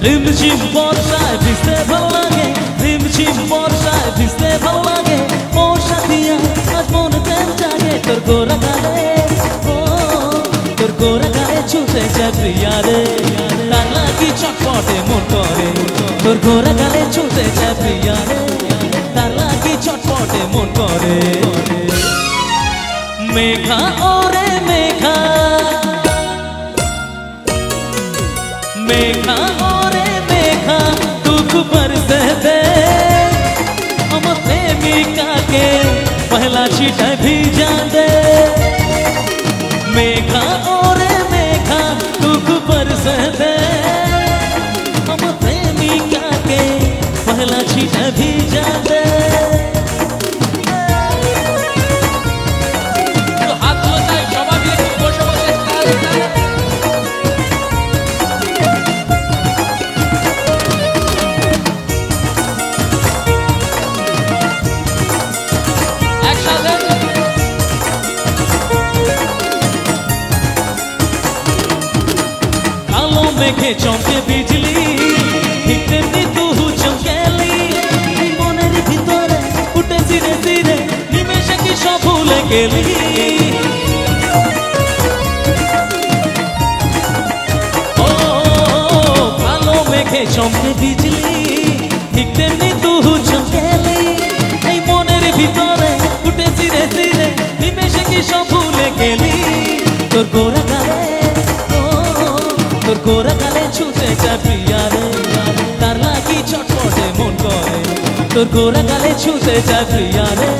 রিমঝিম বর্ষায় ভিজতে ভালো লাগে, রিমঝিম বর্ষায় ভিজতে ভালো লাগে। ও সাথিয়া আজ মন প্রেম জাগে তোর গোরা গালে, ও তোর গোরা গালে ছুটে যায় প্রিয়া রে। তার লাগি চটপটে মন করে, তোর গোরা গালে ছুটে যায় প্রিয়া রে। তার লাগি চটপটে মন করে। মেঘা ওরে মেঘা, मेघा ओरे मेघा दुख बरसे दे, हम प्रेमिका के पहला छींटा भीजा दे। मेघा ओरे मेघा दुख बरसे दे, हम प्रेमिका के पहला छींटा भीजा दे। मेघे चमके बिजली ठीक तेमনি তুহু চমকেলি, মনের ভিতরে উঠে ধীরে ধীরে নিমেষে কি সব ভুলে গেলি। ও কালো মেঘে চমকে বিজলি ঠিক তেমনি তুহু চমকেলি, এই মনের ভিতরে উঠে ধীরে ধীরে নিমেষে কি সব ভুলে গেলি। তোর গোরা গালে, তোর গোরা গালে ছুটে যায় প্রিয়া রে। তার লাগি চটপটে মন করে, তোর গোরা গালে ছুটে যায় প্রিয়া রে।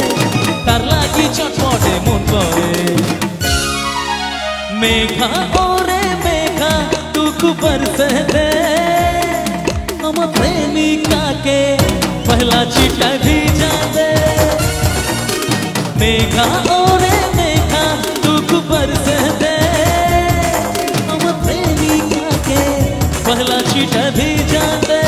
তার লাগি চটপটে মন করে। মেঘা ওরে মেঘা দুঃখ बरसे दे, हम प्रेमिका के पहला छींटा भीजा दे। मेघा ओरे मेघा दुःख बरसे दे, पहला छींटा भीजा दे।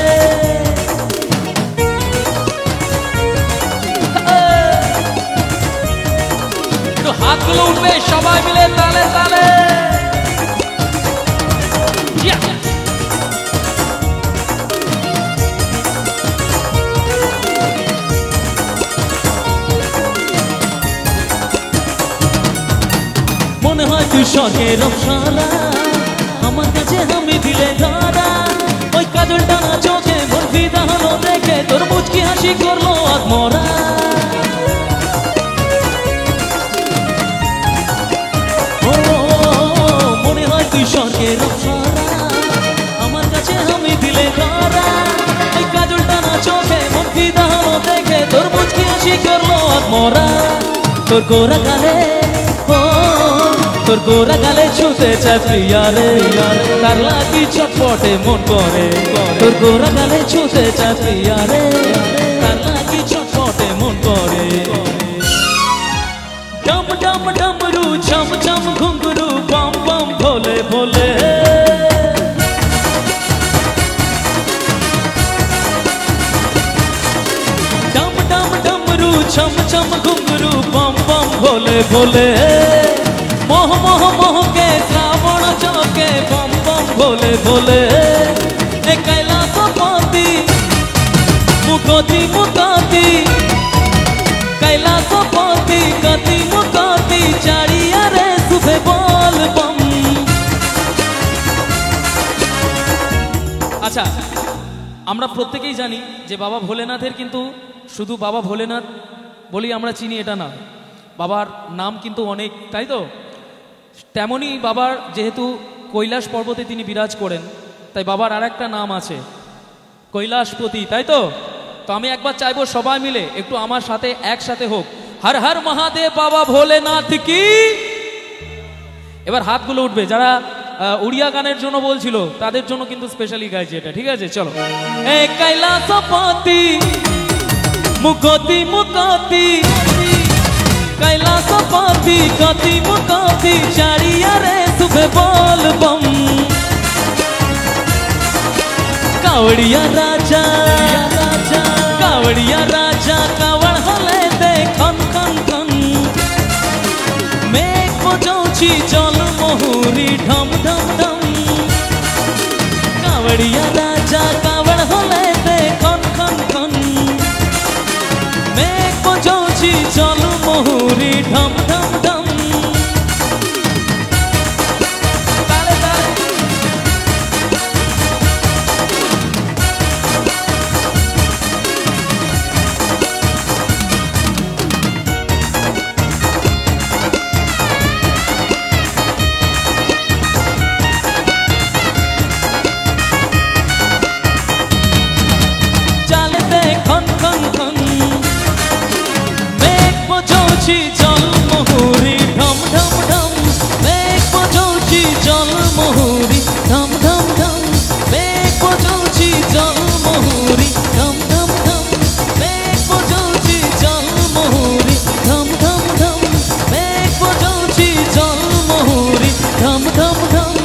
तो हाथগুলো উঠবে সবাই মিলে তালে তালে। মনে হয় তুই স্বর্গের রূপশালা, আমার কাছে আমি দিলে ধরা। ওই কাজল টানা চোখে মন ফিদা হলো দেখে, তোর মুচকি হাসি করলো আত্মরা। ও মনে হয় তুই স্বর্গের রূপশালা, আমার কাছে আমি দিলে ধরা। ওই কাজল টানা চোখে মন ফিদা হলো দেখে, তোর মুচকি হাসি করলো আত্মরা। তোর গোরা গালে, তোর গোরা গালে ছুটে যায় প্রিয়া রে। তার লাগি চটপটে মন করে, তোর গোরা গালে ছুটে যায় প্রিয়া রে। তার লাগি চটপটে মন করে। ডম ডম ডমরু ছম ছম ঘুঙ্গুরু বম বম ভোলে ভোলে। ডম ডম ডমরু ছম ছম ঘুঙ্গুরু বম বম ভোলে ভোলে। मोह मोह मोह के श्रावण चौके बम बम भोले भोले। ए कैलाशपति मुकति मुकति, कैलाशपति गति मुकति, चारिया रे सुबह बोल बम। আচ্ছা, আমরা প্রত্যেকেই জানি যে বাবা ভোলেনাথের কিন্তু শুধু বাবা ভোলেনাথ বলি আমরা চিনি এটা না, বাবার নাম কিন্তু অনেক, তাই তো? তেমনি বাবার যেহেতু কৈলাস পর্বতে তিনি বিরাজ করেন, তাই বাবার আর একটা নাম আছে কৈলাসপতি, তাই তো? তো আমি একবার চাইবো সবাই মিলে একটু আমার সাথে একসাথে হোক, হর হর মহাদেব বাবা ভোলেনাথ কি। এবার হাতগুলো উঠবে যারা উড়িয়া গানের জন্য বলছিল, তাদের জন্য কিন্তু স্পেশালি গাইছে এটা, ঠিক আছে? চলো। এ কৈলাসপতি মুকতি মুকতি, कैलाशपति गति मुकति, चारिया रे सुबह बोल बम। कावड़िया राजा कावड़िया राजा कावड़ हले दे खन खन खन। मेघ बजौची जल महुरी ढम ढम ढम। कावड़िया राजा বাজা কাবড় হলে দে খন খন খন মেঘ বজৌছি জল মহুরি ঢম ঢম ঢম তালে তালে খন খন খন মেঘ বজৌছি জল মহুরি ঢম ঢম ঢম মেঘ বজৌছি জল মহুরি ঢম ঢম ঢম মেঘ বজৌছি জল মহুরি ঢম ঢম ঢম মেঘ বজৌছি জল মহুরি ঢম ঢম ঢম মেঘ বজৌছি জল মহুরি ঢম ঢম ঢম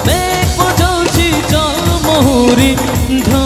মেঘ বজৌছি জল মহুরি ঢম